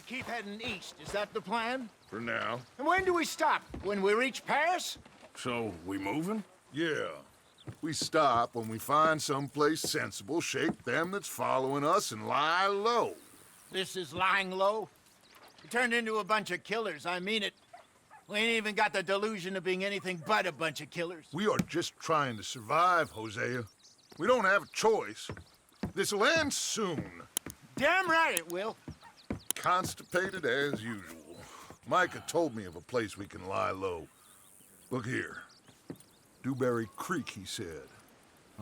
keep heading east. Is that the plan? For now. And when do we stop? When we reach Paris? So, we moving? Yeah. We stop when we find someplace sensible, shake them that's following us, and lie low. This is lying low? We turned into a bunch of killers, I mean it. We ain't even got the delusion of being anything but a bunch of killers. We are just trying to survive, Hosea. We don't have a choice. This'll end soon. Damn right it will. Constipated as usual. Micah told me of a place we can lie low. Look here. Dewberry Creek, he said.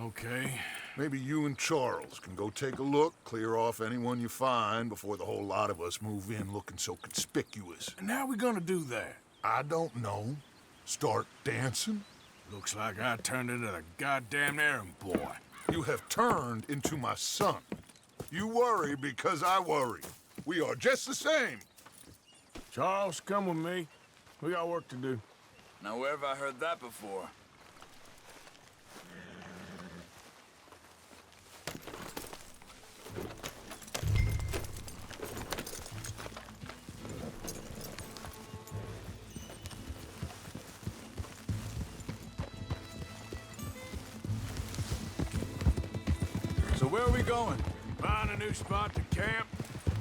Okay. Maybe you and Charles can go take a look, clear off anyone you find before the whole lot of us move in looking so conspicuous. And how we gonna do that? I don't know. Start dancing? Looks like I turned into the goddamn errand boy. You have turned into my son. You worry because I worry. We are just the same. Charles, come with me. We got work to do. Now, where have I heard that before? So where are we going? Find a new spot to camp.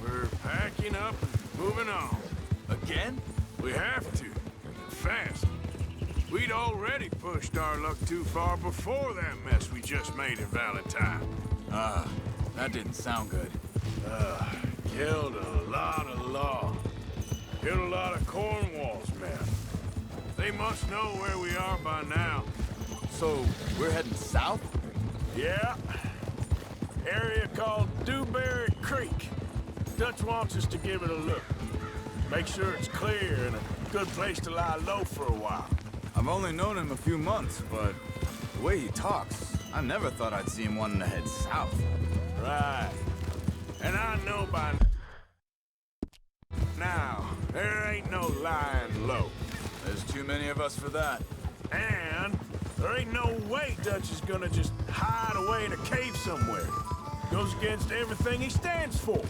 We're packing up and moving on. Again? We have to. Fast. We'd already pushed our luck too far before that mess we just made in Valentine. Ah, that didn't sound good. Killed a lot of law. Killed a lot of Cornwall's men. They must know where we are by now. So, we're heading south? Yeah. Area called Dewberry Creek. Dutch wants us to give it a look. Make sure it's clear and a good place to lie low for a while. I've only known him a few months, but the way he talks, I never thought I'd see him wanting to head south. Right. And I know by now, there ain't no lying low. There's too many of us for that. And there ain't no way Dutch is gonna just hide away in a cave somewhere. Goes against everything he stands for.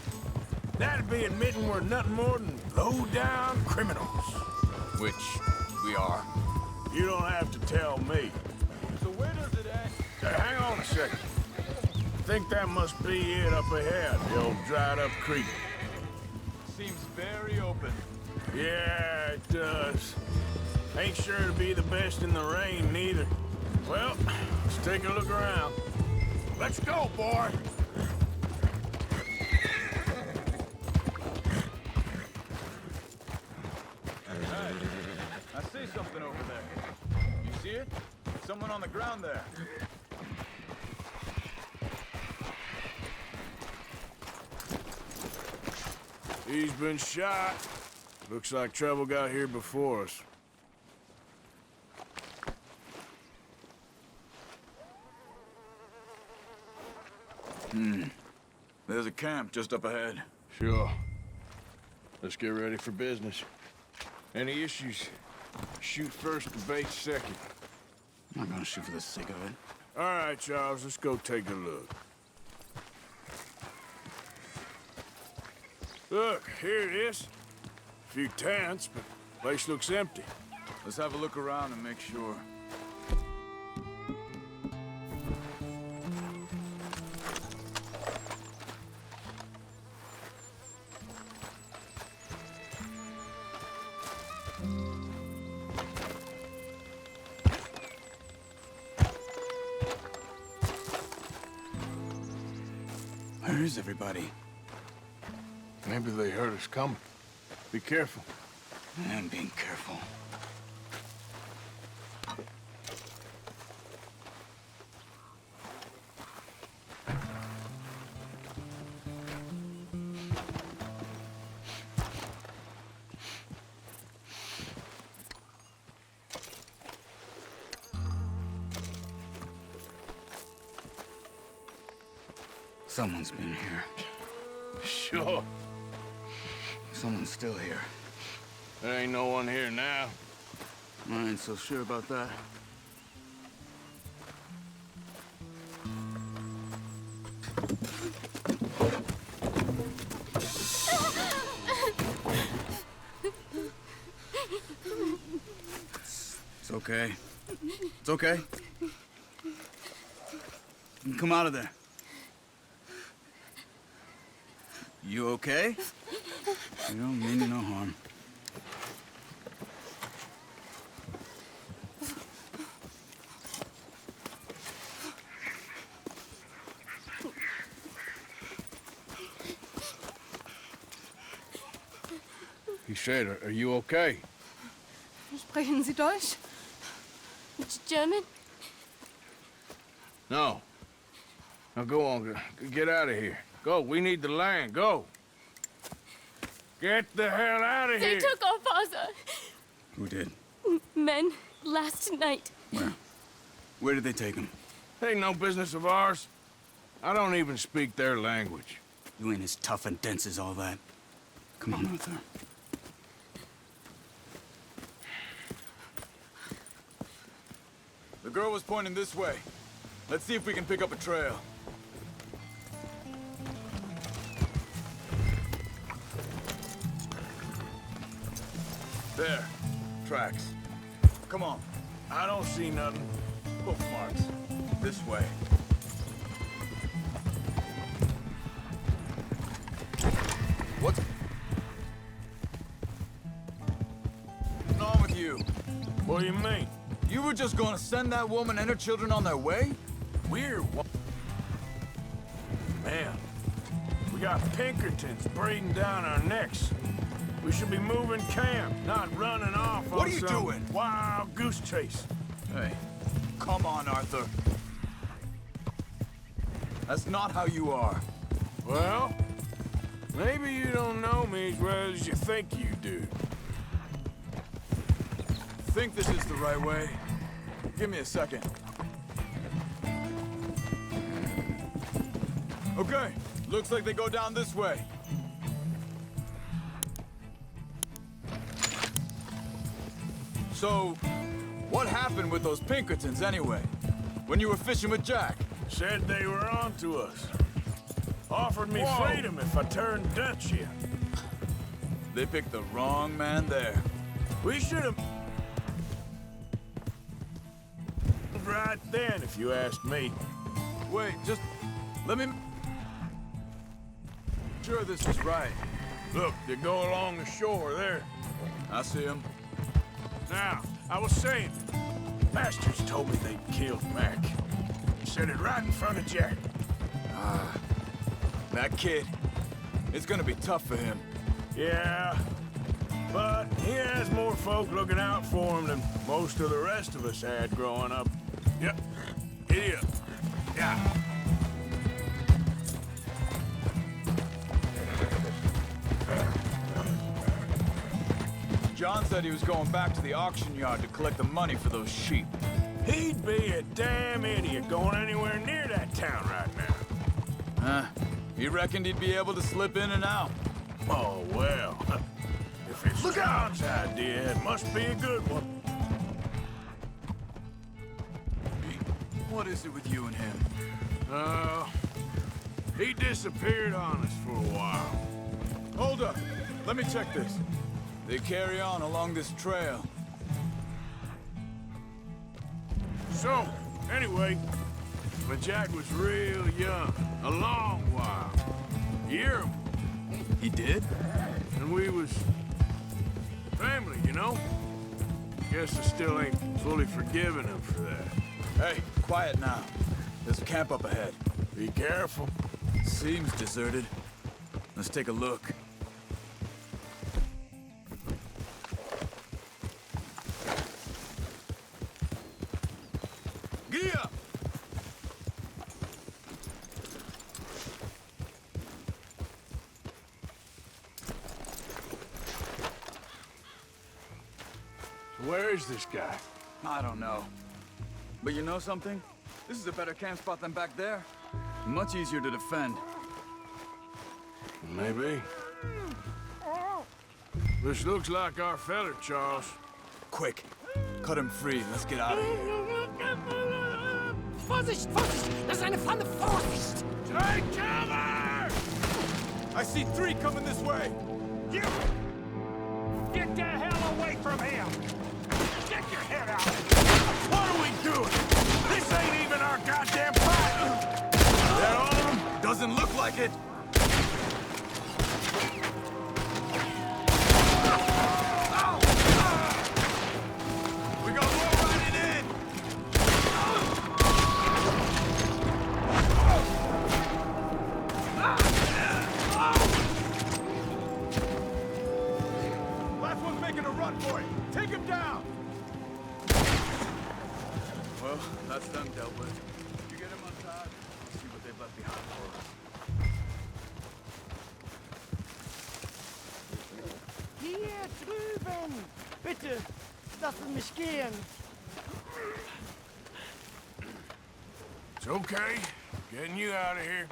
That'd be admitting we're nothing more than low-down criminals. Which we are. You don't have to tell me. So where does it end? Hang on a second. I think that must be it up ahead, the old dried-up creek. Seems very open. Yeah, it does. Ain't sure to be the best in the rain, neither. Well, let's take a look around. Let's go, boy! I see something over there. You see it? Someone on the ground there. He's been shot. Looks like trouble got here before us. There's a camp just up ahead. Sure. Let's get ready for business. Any issues? Shoot first, debate second. I'm not gonna shoot for the sake of it. All right, Charles, let's go take a look. Look, here it is. A few tents, but the place looks empty. Let's have a look around and make sure. Where is everybody? Maybe they heard us coming. Be careful. I am being careful. Someone's been here. Sure. Someone's still here. There ain't no one here now. I ain't so sure about that. okay. It's okay. Come out of there. You okay? You don't mean you no harm. He said, are you okay? Sprechen Sie Deutsch? German? No. Now go on, get out of here. Go, we need the land, go. Get the hell out of They here. took our father. Who did? Men, last night. Where? Where did they take him? Ain't no business of ours. I don't even speak their language. You ain't as tough and dense as all that. Come on, Arthur. The girl was pointing this way. Let's see if we can pick up a trail. There. Tracks. Come on. I don't see nothing. Hoof marks. This way. What's wrong with you? What do you mean? You were just gonna send that woman and her children on their way? We're Man, we got Pinkertons breathing down our necks. We should be moving camp, not running off What on are you some doing? wild goose chase. Hey, come on, Arthur. That's not how you are. Well, maybe you don't know me as well as you think you do. Think this is the right way? Give me a second. Okay, looks like they go down this way. So, what happened with those Pinkertons anyway? When you were fishing with Jack? Said they were on to us. Offered me Whoa. freedom if I turned Dutch here. They picked the wrong man there. We should have... right then, if you asked me. Wait, just let me... Sure this is right. Look, they go along the shore there. I see him. Now, I was saying, bastards told me they'd killed Mac. Said it right in front of Jack. That kid, it's gonna be tough for him. Yeah, but he has more folk looking out for him than most of the rest of us had growing up. Yep, idiot. Yeah. John said he was going back to the auction yard to collect the money for those sheep. He'd be a damn idiot going anywhere near that town right now. Huh? He reckoned he'd be able to slip in and out. Oh, well. If it's John's idea, it must be a good one. What is it with you and him? He disappeared on us for a while. Hold up. Let me check this. They carry on along this trail. So, anyway, when Jack was real young, a long while, year him, He did? and we was family, you know? Guess I still ain't fully forgiven him for that. Hey, quiet now. There's a camp up ahead. Be careful. Seems deserted. Let's take a look. Giddy up! So where is this guy? I don't know. But you know something? This is a better camp spot than back there. Much easier to defend. Maybe. This looks like our feller, Charles. Quick, cut him free. Let's get out of here. Vorsicht, Vorsicht! Das ist eine Pfanne! Vorsicht! Take cover! I see 3 coming this way. You! Get the hell away from him! Stick your head out! What are we doing? This ain't even our goddamn fight! That all of them? Doesn't look like it. We got more riding in. Last one's making a run for it. Take him down. Well, that's done dealt with. You get him untied. Let's see what they've left behind for us. Hier drüben! Bitte, lassen mich gehen! It's okay. Getting you out of here.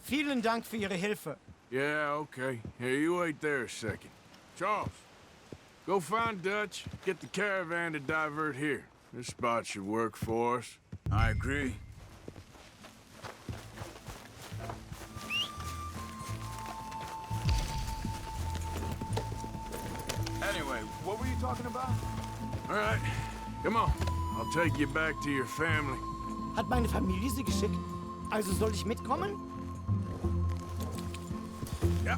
Vielen Dank für Ihre Hilfe. Yeah, okay. Here, you wait there a second. Charles, go find Dutch. Get the caravan to divert here. This spot should work for us. I agree. Anyway, what were you talking about? All right, come on. I'll take you back to your family. Hat meine Familie Sie geschickt? Also soll ich mitkommen? Yeah.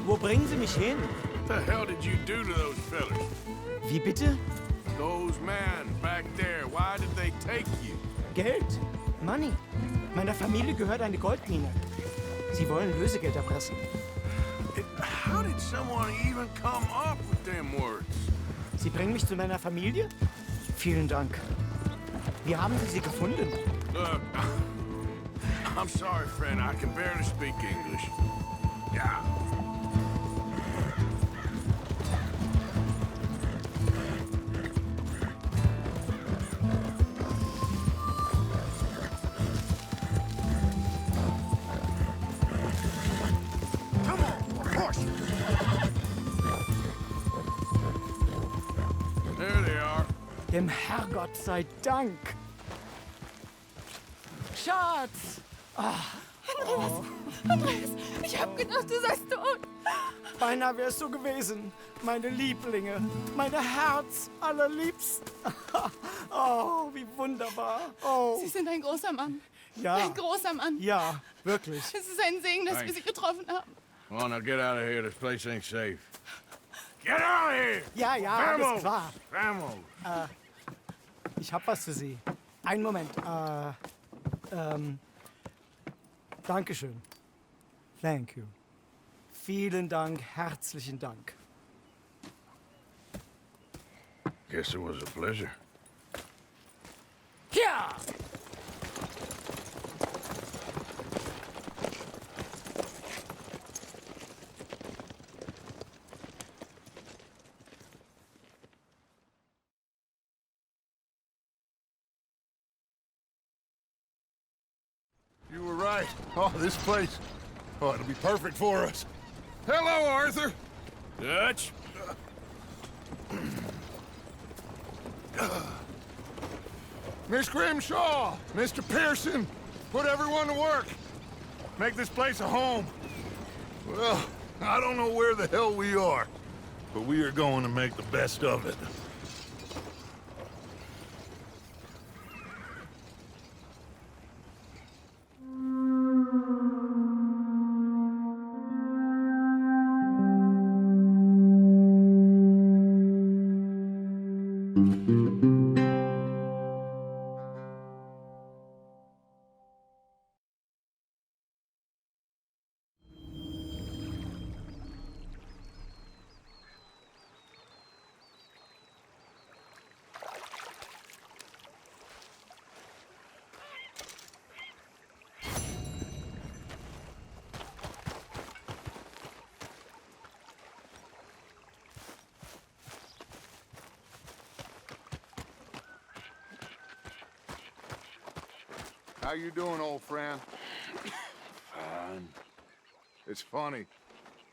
Wo bringen Sie mich hin? What the hell did you do to those fellas? Wie bitte? Those men back there, why did they take you? Geld. Money. Meiner Familie gehört eine Goldmine. Sie wollen Lösegeld erpressen. How did someone even come up with them words? Sie bringen mich zu meiner Familie? Vielen Dank. Wie haben Sie sie gefunden? Look, I'm sorry, friend. I can barely speak English. Yeah. Come on, horse. There they are. Dem Herrgott sei Dank. Schatz! Andreas, ich hab gedacht, du seist tot. Beinahe wär's so gewesen. Meine Lieblinge. Meine Herz allerliebsten. Oh, wie wunderbar. Oh, Sie sind ein großer Mann. ja. Ein großer Mann. Ja, wirklich. Es ist ein Segen, dass wir Sie getroffen haben. Come on, now get out of here. This place ain't safe. Get out of here! Ja, ja, alles Vamos! klar. Vamos! Ich hab was für Sie. Einen Moment. Dankeschön. Thank you. Vielen Dank, herzlichen Dank. Guess it was a pleasure. Ja! You were right. Oh, this place. Oh, it'll be perfect for us. Hello, Arthur. Dutch? Miss Grimshaw, Mr. Pearson, put everyone to work. Make this place a home. Well, I don't know where the hell we are, but we are going to make the best of it. you doing, old friend? Fine. It's funny,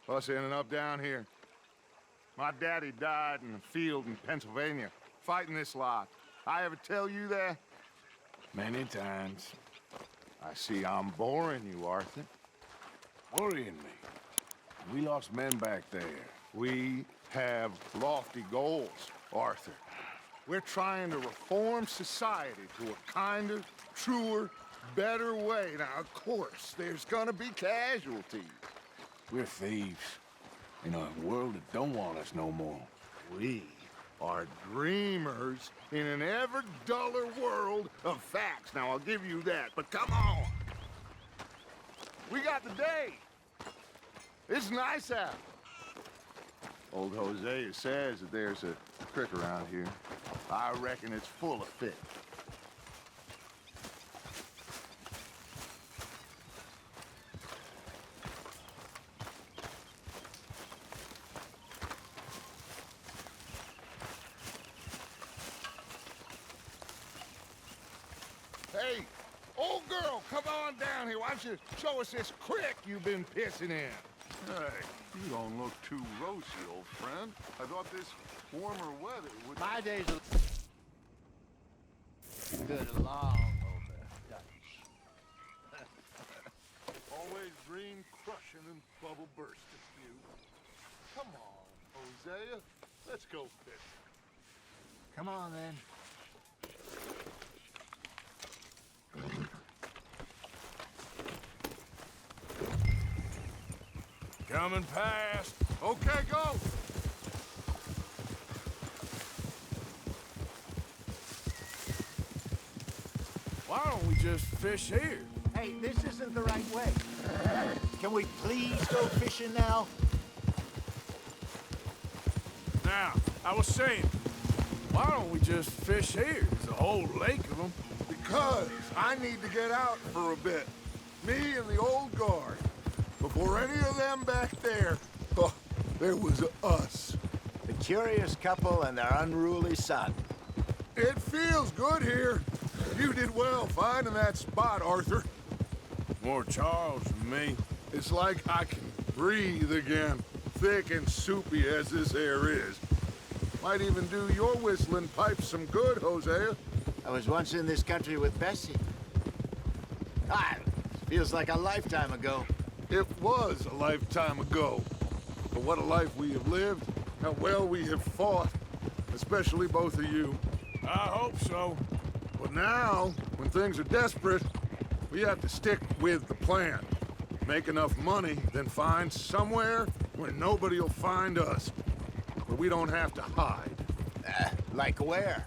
us ending up down here. My daddy died in a field in Pennsylvania, fighting this lot. I ever tell you that? Many times. I see I'm boring you, Arthur. Worrying me. We lost men back there. We have lofty goals, Arthur. We're trying to reform society to a kinder, truer, better way. Now, of course, there's gonna be casualties. We're thieves. In a world that don't want us no more. We are dreamers in an ever duller world of facts. Now, I'll give you that, but come on. We got the day. It's nice out. Old Hosea says that there's a creek around here. I reckon it's full of fish. Hey, old girl, come on down here. Why don't you show us this creek you've been pissing in? Hey, you don't look too rosy, old friend. I thought this warmer weather would... My days are good long over, Dutch. Always dream crushing and bubble bursting you. Come on, Hosea. Let's go fishing. Come on, then. Coming past. Okay, go. Why don't we just fish here? Hey, this isn't the right way. Can we please go fishing now? Now, I was saying, why don't we just fish here? There's a whole lake of them. Because I need to get out for a bit. Me and the old guard. Before any of them back there, oh, there was us. The curious couple and their unruly son. It feels good here. You did well finding that spot, Arthur. More Charles than me. It's like I can breathe again, thick and soupy as this air is. Might even do your whistling pipes some good, Hosea. I was once in this country with Bessie. Feels like a lifetime ago. It was a lifetime ago. But what a life we have lived, how well we have fought, especially both of you. I hope so. But now, when things are desperate, we have to stick with the plan. Make enough money, then find somewhere where nobody will find us. Where we don't have to hide. Like where?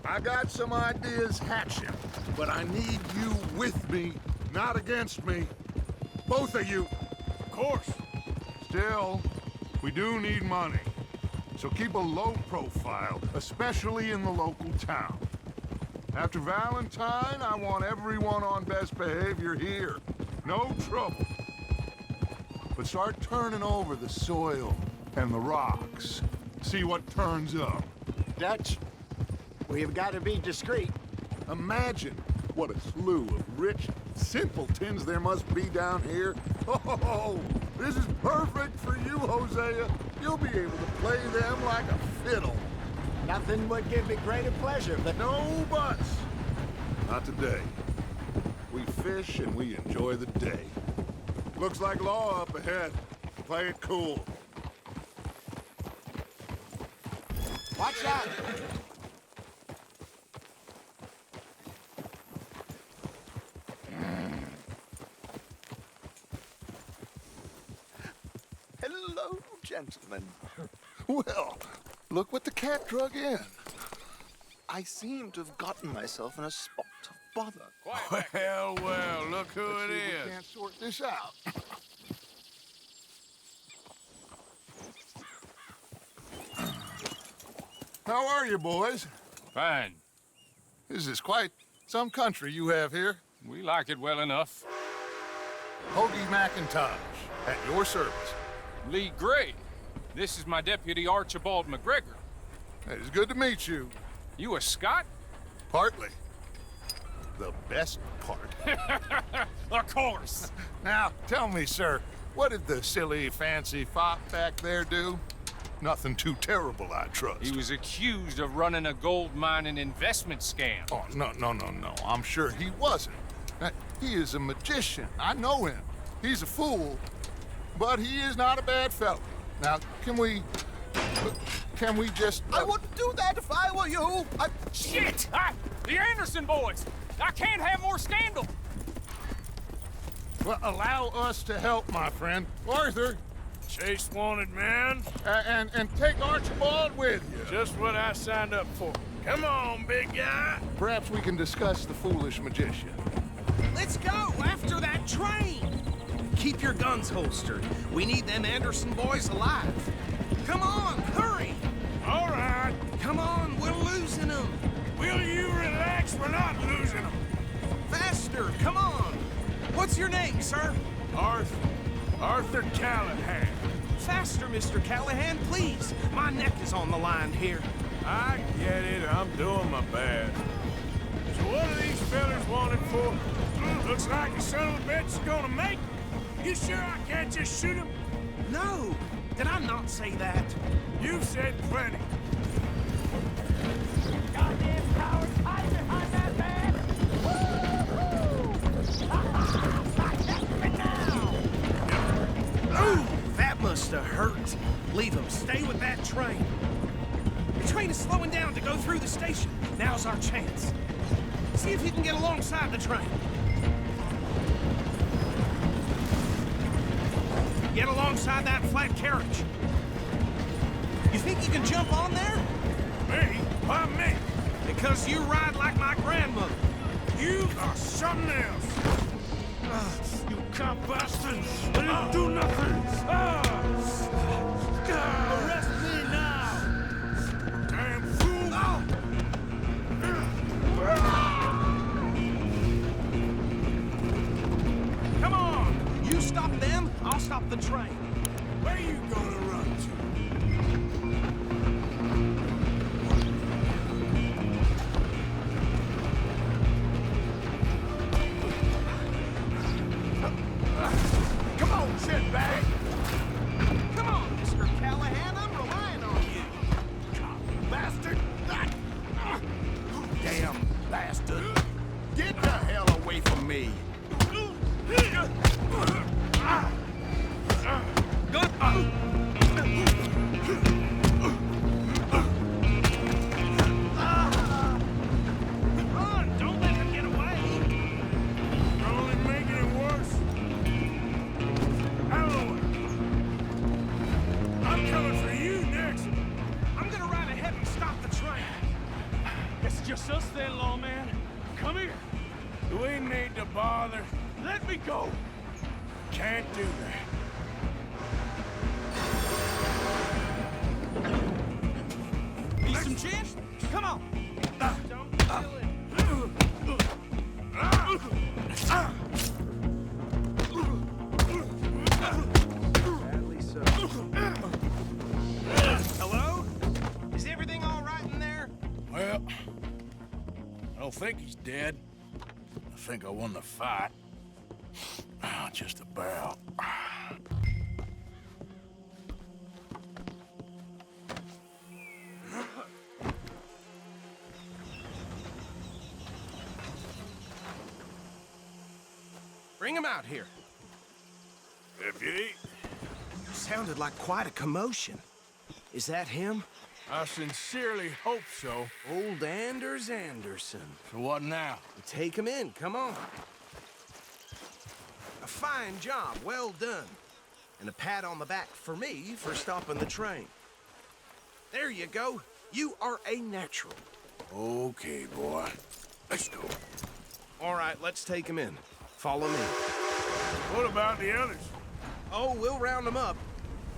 I got some ideas hatching, but I need you with me, not against me. Both of you. Of course. Still, we do need money. So keep a low profile, especially in the local town. After Valentine, I want everyone on best behavior here. No trouble. But start turning over the soil and the rocks. See what turns up. Dutch, we've got to be discreet. Imagine what a slew of rich simpletons there must be down here. Oh, this is perfect for you, Hosea. You'll be able to play them like a fiddle. Nothing would give me greater pleasure, but No buts. Not today. We fish and we enjoy the day. Looks like law up ahead. Play it cool. watch out! Hello, gentlemen. Well, look what the cat drug in. I seem to have gotten myself in a spot of bother. Well, well, look who Let's it see if we is. can't sort this out. How are you, boys? Fine. This is quite some country you have here. We like it well enough. Hoagie McIntosh, at your service. Lee Gray. This is my deputy Archibald McGregor. It is good to meet you. You a Scot? Partly. the best part. Of course. Now, tell me, sir, what did the silly, fancy fop back there do? Nothing too terrible, I trust. He was accused of running a gold mining investment scam. Oh, no. I'm sure he wasn't. He is a magician. I know him. He's a fool, but he is not a bad fellow. Now, can we just... I wouldn't do that if I were you. Shit! The Anderson boys! I can't have more scandal! Well, allow us to help, my friend. Arthur, Chase wanted man. and take Archibald with you. Just what I signed up for. Come on, big guy. Perhaps we can discuss the foolish magician. Let's go after that train. Keep your guns holstered. We need them Anderson boys alive. Come on, hurry. All right. Come on, we're losing them. Will you relax? We're not losing them. Faster, come on. What's your name, sir? Arthur Callahan. Faster, Mr. Callahan, please. My neck is on the line here. I get it. I'm doing my best. So what are these fellas wanted for? Looks like the son of a bitch is gonna make it. You sure I can't just shoot him? No, did I not say that? You said plenty. Goddamn cowards, hide behind that man! Ooh, that must have hurt. Leave him. Stay with that train. The train is slowing down to go through the station. Now's our chance. See if you can get alongside the train. Get alongside that flat carriage. You think you can jump on there? Me? Why me? Because you ride like my grandmother. You are something else. You cop bastards! I didn't do nothing! Arrest me now! Damn fool! Come on! You stop them, I'll stop the train. Where you gonna run to? Come on, shitbag! Come on, Mr. Callahan, I'm relying on you. Bastard! Damn bastard. Get the hell away from me. Run! Don't let him get away! You're only making it worse. Out of the way. I'm coming for you next. I'm gonna ride ahead and stop the train. It's just us then, lawman. Come here. Do we need to bother? Let me go. Can't do that. Need some gin? Come on. Don't kill it. Badly so. Hello? Is everything all right in there? Well, I don't think he's dead. I think I won the fight. Just about. Bring him out here. Deputy, Sounded like quite a commotion. Is that him? I sincerely hope so. Old Anders Anderson. So what now? Take him in, come on. A fine job, well done. And a pat on the back for me for stopping the train. There you go. You are a natural. Okay, boy. Let's go. All right, let's take him in. Follow me. What about the others? Oh, we'll round them up.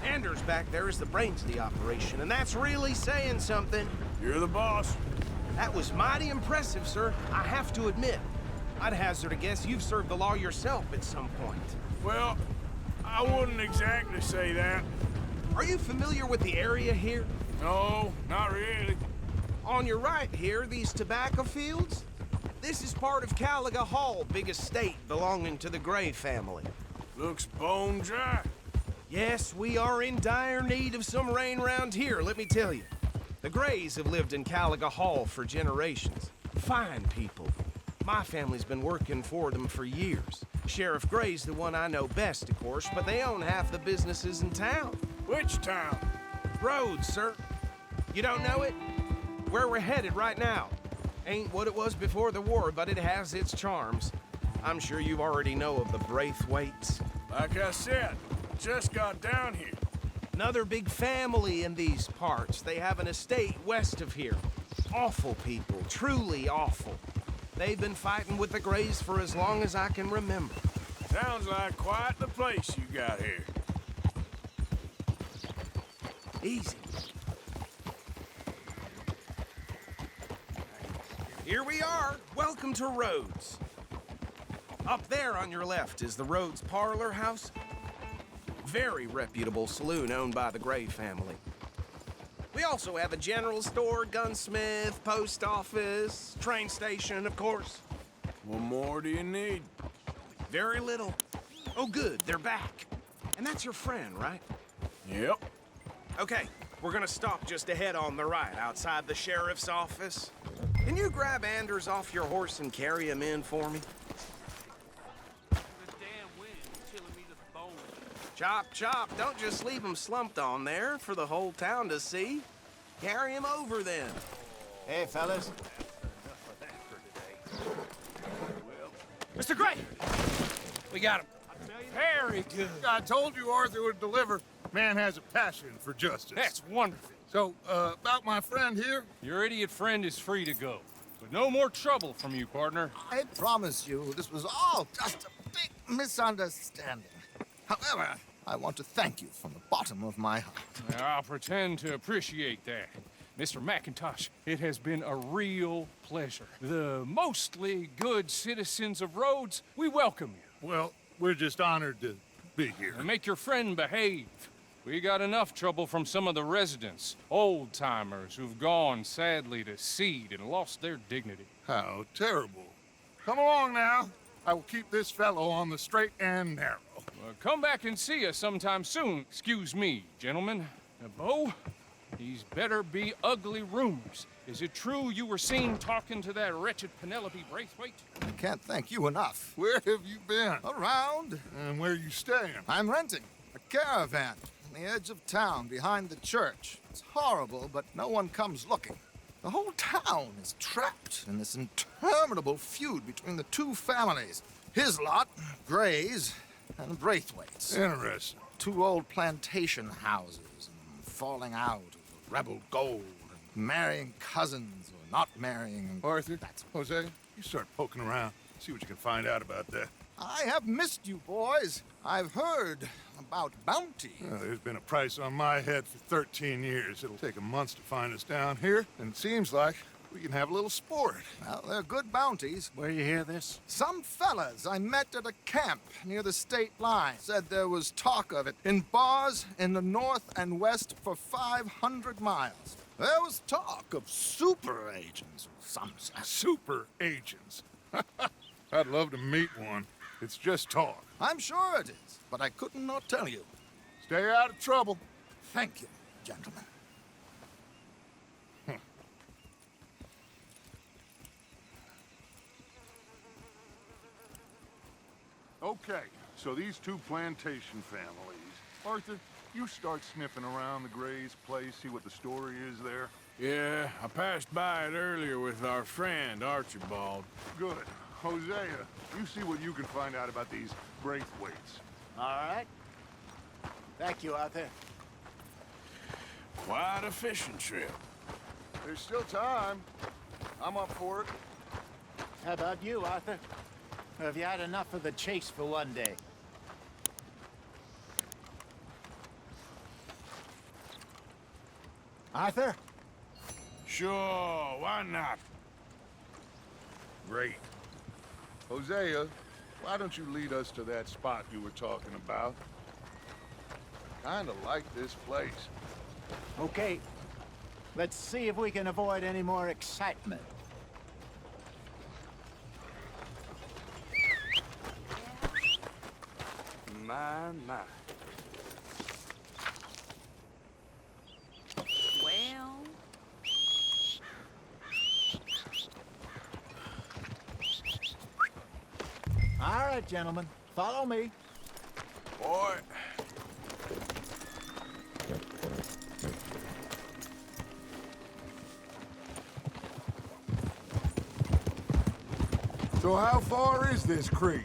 Anders back there is the brains of the operation, and that's really saying something. You're the boss. That was mighty impressive, sir. I have to admit. I'd hazard a guess you've served the law yourself at some point. Well, I wouldn't exactly say that. Are you familiar with the area here? No, not really. On your right here, these tobacco fields? This is part of Caliga Hall, big estate belonging to the Gray family. Looks bone dry. Yes, we are in dire need of some rain round here, let me tell you. The Grays have lived in Caliga Hall for generations. Fine people. My family's been working for them for years. Sheriff Gray's the one I know best, of course, but they own half the businesses in town. Which town? Rhodes, sir. You don't know it? Where we're headed right now. Ain't what it was before the war, but it has its charms. I'm sure you already know of the Braithwaites. Like I said, just got down here. Another big family in these parts. They have an estate west of here. Awful people, truly awful. They've been fighting with the Grays for as long as I can remember. Sounds like quite the place you got here. Easy. Here we are. Welcome to Rhodes. Up there on your left is the Rhodes Parlor House. Very reputable saloon owned by the Gray family. We also have a general store, gunsmith, post office, train station, of course. What more do you need? Very little. Oh, good, they're back. And that's your friend, right? Yep. Okay, we're gonna stop just ahead on the right, outside the sheriff's office. Can you grab Anders off your horse and carry him in for me? Chop, chop, don't just leave him slumped on there for the whole town to see. Carry him over then. Hey, fellas. Mr. Gray! We got him. Very good. I told you Arthur would deliver. Man has a passion for justice. That's wonderful. So, about my friend here? Your idiot friend is free to go. But no more trouble from you, partner. I promise you, this was all just a big misunderstanding. However, I want to thank you from the bottom of my heart. I'll pretend to appreciate that. Mr. McIntosh, it has been a real pleasure. The mostly good citizens of Rhodes, we welcome you. Well, we're just honored to be here. And make your friend behave. We got enough trouble from some of the residents, old-timers who've gone, sadly, to seed and lost their dignity. How terrible. Come along now. I will keep this fellow on the straight and narrow. Come back and see us sometime soon. Excuse me, gentlemen. Bo, these better be ugly rumors. Is it true you were seen talking to that wretched Penelope Braithwaite? I can't thank you enough. Where have you been? Around. And where you staying? I'm renting a caravan on the edge of town behind the church. It's horrible, but no one comes looking. The whole town is trapped in this interminable feud between the two families. His lot, Gray's, and Braithwaite's. Interesting. Two old plantation houses, and falling out of rebel gold, and marrying cousins or not marrying. Arthur, Jose, you start poking around. See what you can find out about that. I have missed you, boys. I've heard about bounty. There's been a price on my head for 13 years. It'll take a month to find us down here, and it seems like we can have a little sport. Well, they're good bounties. Where you hear this? Some fellas I met at a camp near the state line said there was talk of it in bars in the north and west for 500 miles. There was talk of super agents or some such. Super agents. I'd love to meet one. It's just talk. I'm sure it is, but I couldn't not tell you. Stay out of trouble. Thank you, gentlemen. Okay, so these two plantation families. Arthur, you start sniffing around the Gray's place, see what the story is there. Yeah, I passed by it earlier with our friend, Archibald. Good. Hosea, you see what you can find out about these Braithwaites. All right. Thank you, Arthur. Quite a fishing trip. There's still time. I'm up for it. How about you, Arthur? Or have you had enough of the chase for one day? Arthur? Sure, why not? Great. Hosea, why don't you lead us to that spot you were talking about? Kinda like this place. Okay. Let's see if we can avoid any more excitement. my. Well... All right, gentlemen. Follow me. Boy. So how far is this creek?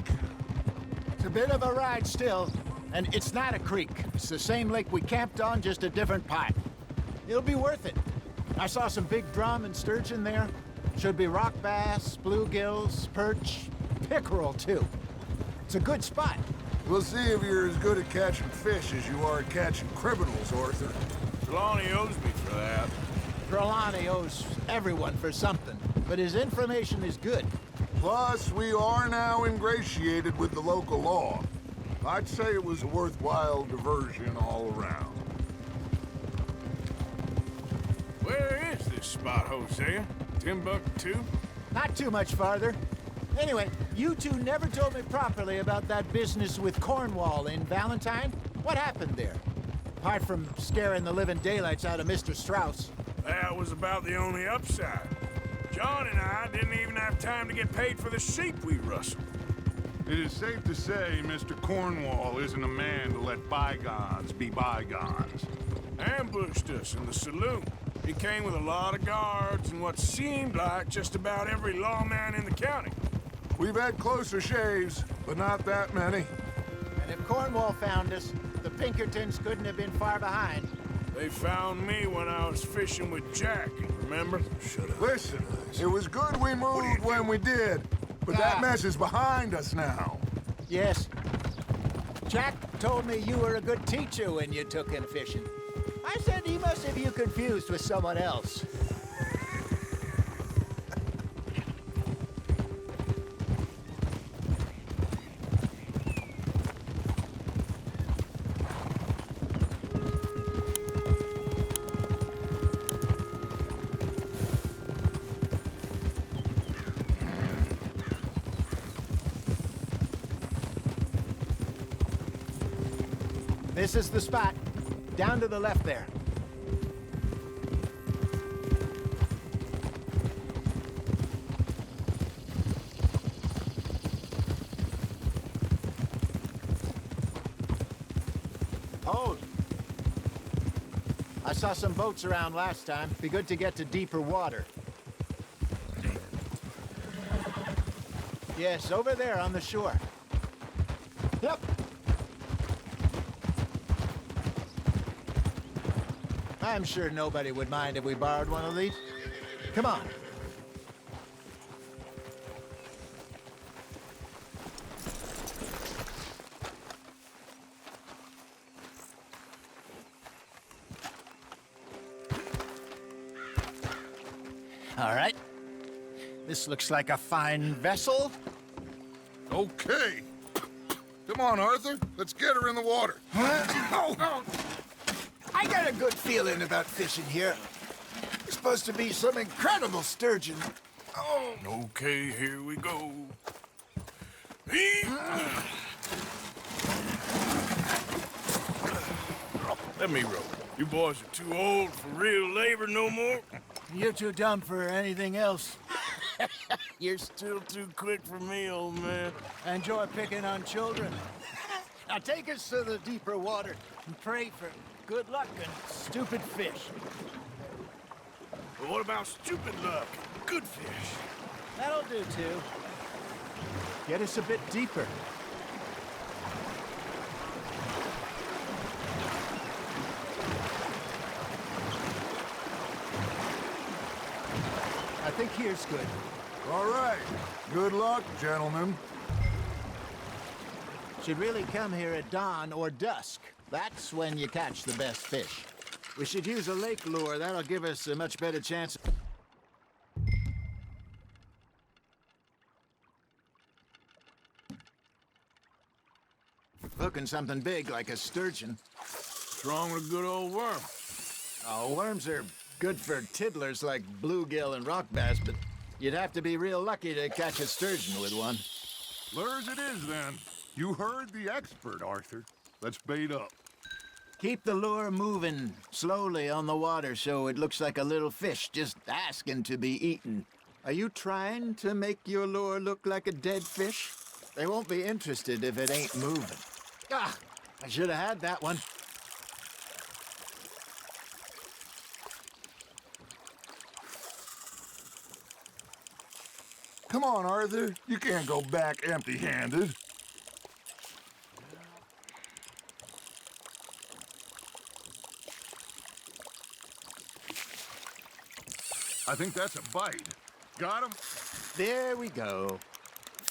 It's a bit of a ride still, and it's not a creek. It's the same lake we camped on, just a different pipe. It'll be worth it. I saw some big drum and sturgeon there. Should be rock bass, bluegills, perch, pickerel, too. It's a good spot. We'll see if you're as good at catching fish as you are at catching criminals, Arthur. Trelawney owes me for that. Trelawney owes everyone for something, but his information is good. Plus, we are now ingratiated with the local law. I'd say it was a worthwhile diversion all around. Where is this spot, Hosea? Timbuktu? Not too much farther. Anyway, you two never told me properly about that business with Cornwall in Valentine. What happened there? Apart from scaring the living daylights out of Mr. Strauss. That was about the only upside. John and I didn't even have time to get paid for the sheep we rustled. It is safe to say Mr. Cornwall isn't a man to let bygones be bygones. Ambushed us in the saloon. He came with a lot of guards and what seemed like just about every lawman in the county. We've had closer shaves, but not that many. And if Cornwall found us, the Pinkertons couldn't have been far behind. They found me when I was fishing with Jack, remember? Shut up. Listen, it was good we moved when we did, but that mess is behind us now. Yes. Jack told me you were a good teacher when you took him fishing. I said he must have you confused with someone else. This is the spot. Down to the left there. Hold. I saw some boats around last time. Be good to get to deeper water. Yes, over there on the shore. Yep. I'm sure nobody would mind if we borrowed one of these. Come on. All right. This looks like a fine vessel. Okay. Come on, Arthur. Let's get her in the water. Oh. I got a good feeling about fishing here. There's supposed to be some incredible sturgeon. Oh. Okay, here we go. Let me row. You boys are too old for real labor no more. You're too dumb for anything else. You're still too quick for me, old man. I enjoy picking on children. Now take us to the deeper water and pray for good luck and stupid fish. But what about stupid luck? Good fish. That'll do, too. Get us a bit deeper. I think here's good. All right. Good luck, gentlemen. Should really come here at dawn or dusk. That's when you catch the best fish. We should use a lake lure. That'll give us a much better chance. Hooking something big like a sturgeon. What's wrong with a good old worm? Oh, worms are good for tiddlers like bluegill and rock bass, but you'd have to be real lucky to catch a sturgeon with one. Lures it is, then. You heard the expert, Arthur. Let's bait up. Keep the lure moving slowly on the water so it looks like a little fish just asking to be eaten. Are you trying to make your lure look like a dead fish? They won't be interested if it ain't moving. Ah, I should have had that one. Come on, Arthur. You can't go back empty-handed. I think that's a bite. Got him? There we go.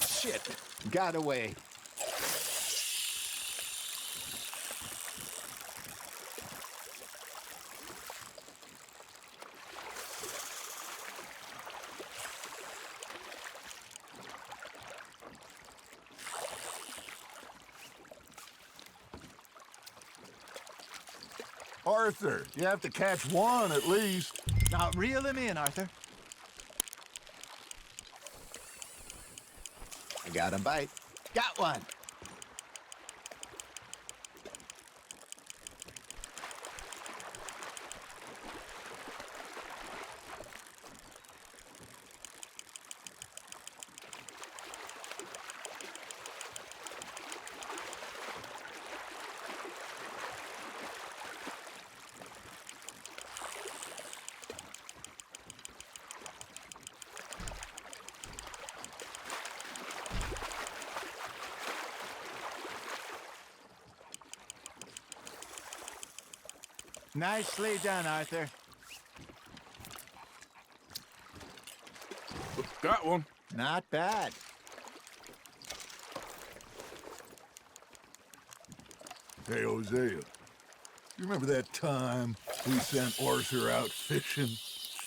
Shit, got away. Arthur, you have to catch one at least. Now reel him in, Arthur. I got a bite. Got one. Nicely done, Arthur. Got one. Not bad. Hey, Hosea. You remember that time we sent Arthur out fishing?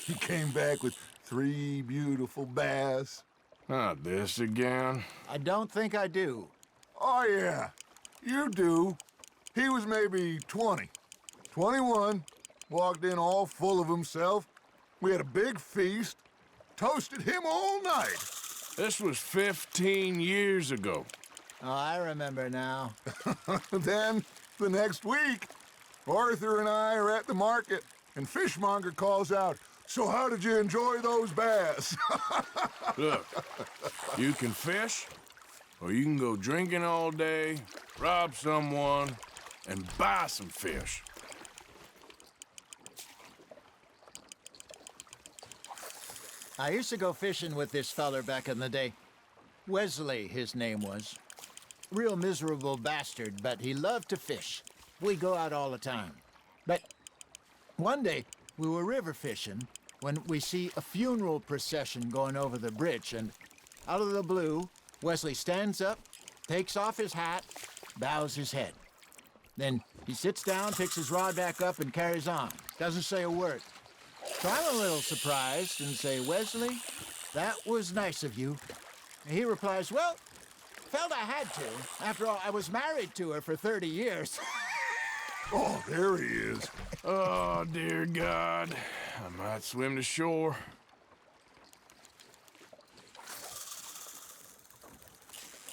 He came back with 3 beautiful bass. Not this again. I don't think I do. Oh, yeah. You do. He was maybe 20. 21, walked in all full of himself. We had a big feast, toasted him all night. This was 15 years ago. Oh, I remember now. Then, the next week, Arthur and I are at the market, and Fishmonger calls out, "So how did you enjoy those bass?" Look, you can fish, or you can go drinking all day, rob someone, and buy some fish. I used to go fishing with this feller back in the day. Wesley, his name was. Real miserable bastard, but he loved to fish. We go out all the time. But one day, we were river fishing when we see a funeral procession going over the bridge, and out of the blue, Wesley stands up, takes off his hat, bows his head. Then he sits down, picks his rod back up, and carries on. Doesn't say a word. So I'm a little surprised and say, "Wesley, that was nice of you." And he replies, "Well, felt I had to. After all, I was married to her for 30 years. Oh, there he is. Oh, dear God. I might swim to shore.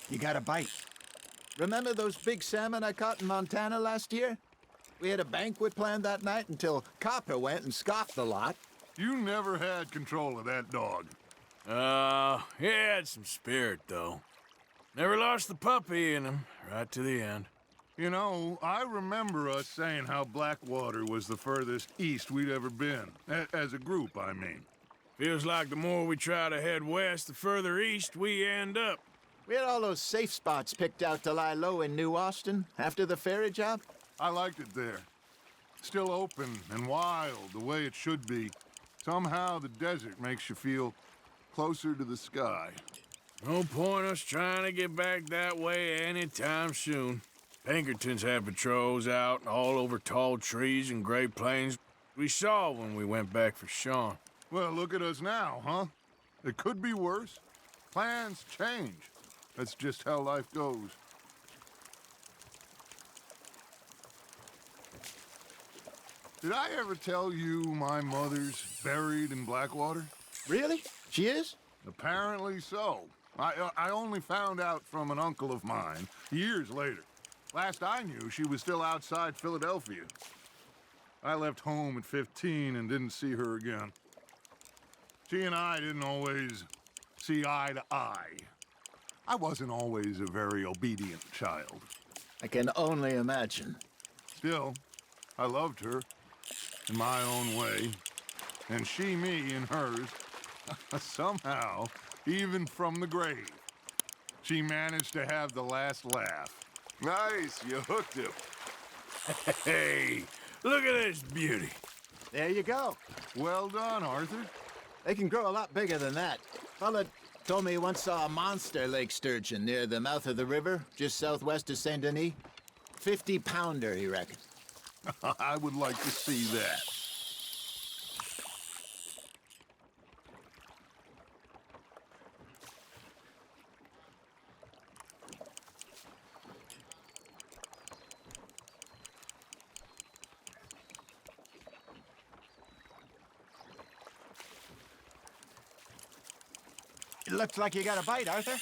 You got a bite. Remember those big salmon I caught in Montana last year? We had a banquet planned that night until Copper went and scoffed the lot. You never had control of that dog. He had some spirit, though. Never lost the puppy in him, right to the end. You know, I remember us saying how Blackwater was the furthest east we'd ever been. As a group, I mean. Feels like the more we try to head west, the further east we end up. We had all those safe spots picked out to lie low in New Austin after the ferry job. I liked it there. Still open and wild, the way it should be. Somehow the desert makes you feel closer to the sky. No point us trying to get back that way anytime soon. Pinkertons had patrols out all over tall trees and Great Plains. We saw when we went back for Sean. Well, look at us now, huh? It could be worse. Plans change. That's just how life goes. Did I ever tell you my mother's buried in Blackwater? Really? She is? Apparently so. I only found out from an uncle of mine years later. Last I knew, she was still outside Philadelphia. I left home at 15 and didn't see her again. She and I didn't always see eye to eye. I wasn't always a very obedient child. I can only imagine. Still, I loved her in my own way, and she me in hers. Somehow, even from the grave, she managed to have the last laugh. Nice, you hooked him. Hey, look at this beauty. There you go. Well done, Arthur. They can grow a lot bigger than that. Fella told me he once saw a monster lake sturgeon near the mouth of the river, just southwest of Saint Denis. 50-pounder, he reckoned. I would like to see that. It looks like you got a bite, Arthur.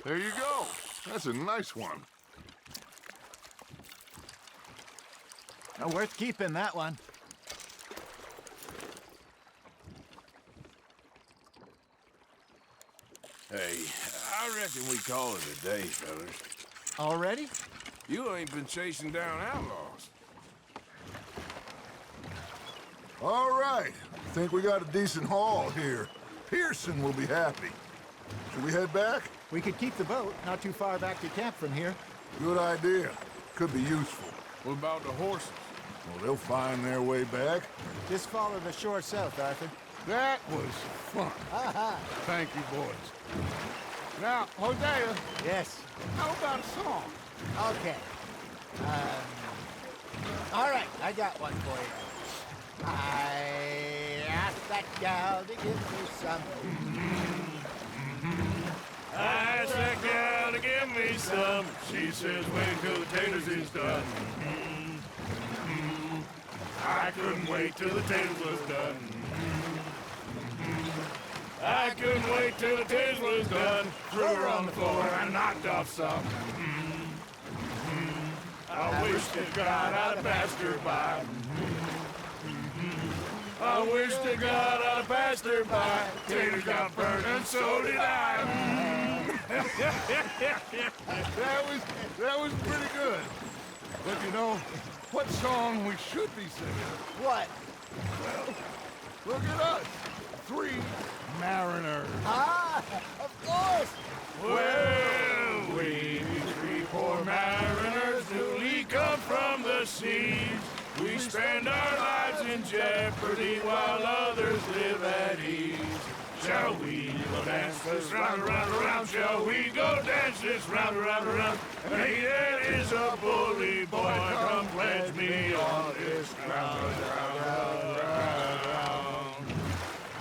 There you go. That's a nice one. Worth keeping, that one. Hey, I reckon we call it a day, fellas. Already? You ain't been chasing down outlaws. All right. Think we got a decent haul here. Pearson will be happy. Should we head back? We could keep the boat not too far back to camp from here. Good idea. Could be useful. What about the horses? Well, they'll find their way back. Just follow the shore south, Arthur. That was fun. Thank you, boys. Now, Hosea, Yes. how about a song? Okay. All right, I got one for you. I asked that gal to give me some. I asked that gal to give me some. She says, wait till the taters is done. I couldn't wait till the taters was done. I couldn't wait till the taters was done. Threw her on the floor and knocked off some. I wish to God I'd passed her by. I wish to God I'd passed her by. Taters got burned and so did I. That was pretty good. But you know, what song we should be singing? What? Look at us. 3 mariners. Ah, of course. Well, we 3 poor mariners newly come from the seas. We spend our lives in jeopardy while others live at ease. Shall we go dance this round, around, around? Shall we go dance this round, around, around? And he that is a bully boy, come pledge me on this ground, ground.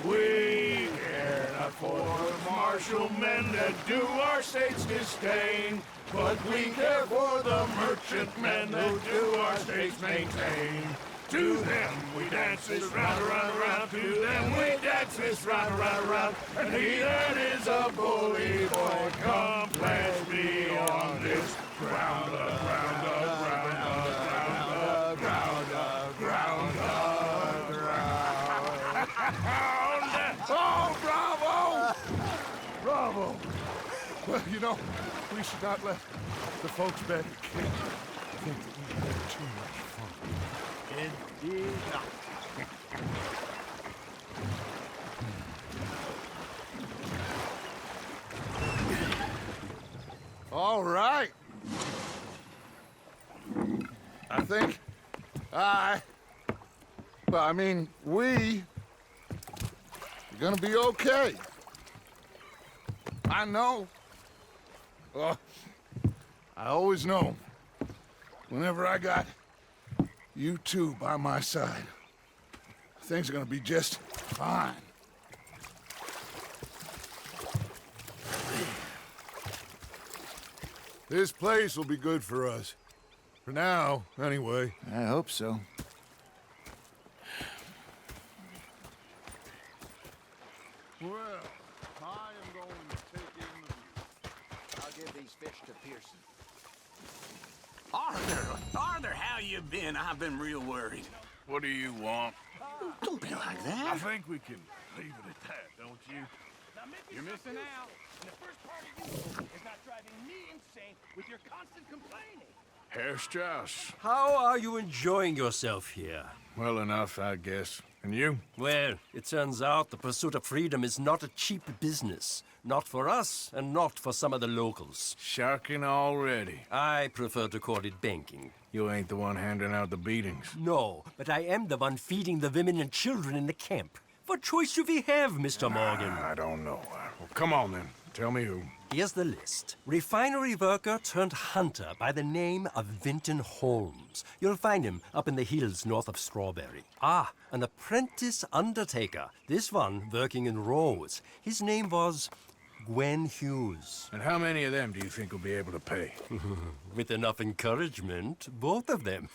We care not for the martial men that do our state's disdain, but we care for the merchant men that do our states maintain. To them we dance this round, around, around. To them we dance this round, around, around. And he that is a bully boy, come pledge me on this ground, ground, ground, ground, ground, ground, ground. Oh, bravo! Bravo. Well, you know, we should not let the folks back at camp think that we had too much fun. Indeed not. All right. I think we're gonna be okay. I know. Oh, I always know, whenever I got you two by my side, things are gonna be just fine. This place will be good for us. For now, anyway. I hope so. Well, I am going to take in the view. I'll give these fish to Pearson. Arthur, how you been? I've been real worried. What do you want? Don't be like I that. think we can leave it at that, don't you? You're missing out. And the first part of you is not driving me insane with your constant complaining. Herr Strauss. How are you enjoying yourself here? Well enough, I guess. And you? Well, it turns out the pursuit of freedom is not a cheap business. Not for us, and not for some of the locals. Sharking already. I prefer to call it banking. You ain't the one handing out the beatings. No, but I am the one feeding the women and children in the camp. What choice do we have, Mr. Morgan? I don't know. Well, come on then. Tell me who. Here's the list. Refinery worker turned hunter by the name of Vinton Holmes. You'll find him up in the hills north of Strawberry. Ah, an apprentice undertaker. This one working in Rose. His name was Gwen Hughes. And how many of them do you think will be able to pay? With enough encouragement, both of them.